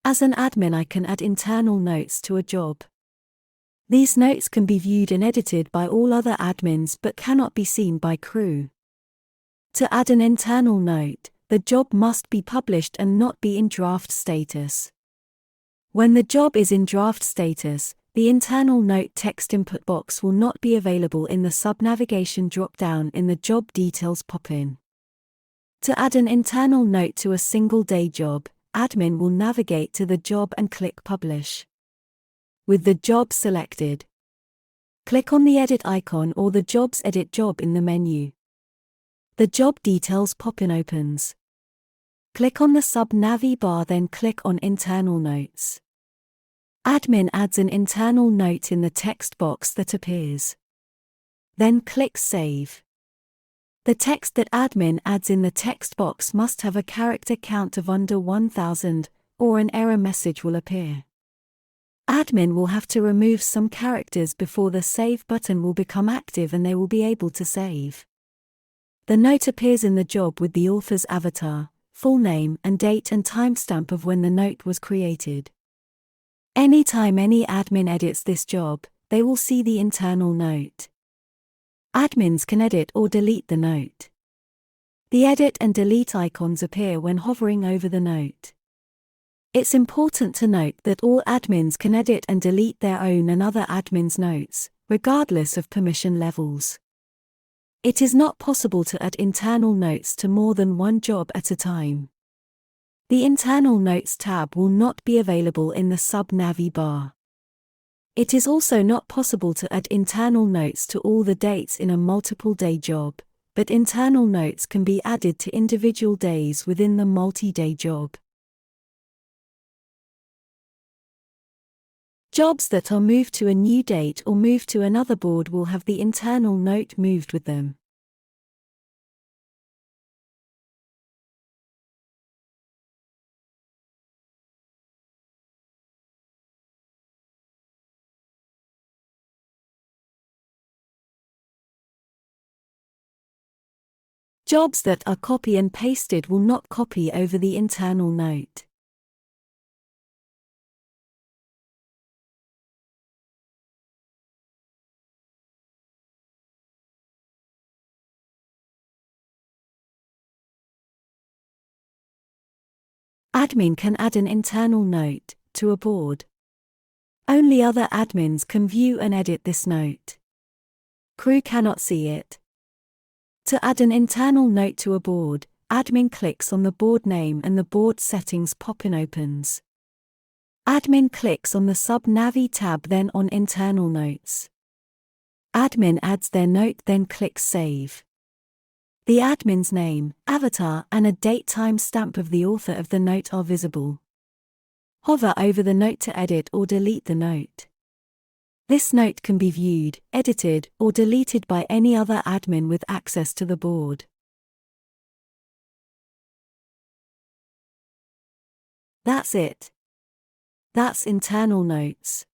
As an admin, I can add internal notes to a job. These notes can be viewed and edited by all other admins but cannot be seen by crew. To add an internal note, the job must be published and not be in draft status. When the job is in draft status, the internal note text input box will not be available in the sub-navigation drop-down in the job details pop-in. To add an internal note to a single day job, admin will navigate to the job and click Publish. With the job selected, click on the edit icon or the job's edit job in the menu. The job details pop-in opens. Click on the sub-navi bar, then click on Internal Notes. Admin adds an internal note in the text box that appears. Then click Save. The text that admin adds in the text box must have a character count of under 1000, or an error message will appear. Admin will have to remove some characters before the Save button will become active and they will be able to save. The note appears in the job with the author's avatar, full name and date and timestamp of when the note was created. Anytime any admin edits this job, they will see the internal note. Admins can edit or delete the note. The edit and delete icons appear when hovering over the note. It's important to note that all admins can edit and delete their own and other admins' notes, regardless of permission levels. It is not possible to add internal notes to more than one job at a time. The Internal Notes tab will not be available in the sub-navi bar. It is also not possible to add internal notes to all the dates in a multiple-day job, but internal notes can be added to individual days within the multi-day job. Jobs that are moved to a new date or moved to another board will have the internal note moved with them. Jobs that are copy and pasted will not copy over the internal note. Admin can add an internal note to a board. Only other admins can view and edit this note. Crew cannot see it. To add an internal note to a board, admin clicks on the board name and the board settings pop-in opens. Admin clicks on the sub-navi tab, then on Internal Notes. Admin adds their note, then clicks Save. The admin's name, avatar and a date timestamp of the author of the note are visible. Hover over the note to edit or delete the note. This note can be viewed, edited, or deleted by any other admin with access to the board. That's it. That's Internal Notes.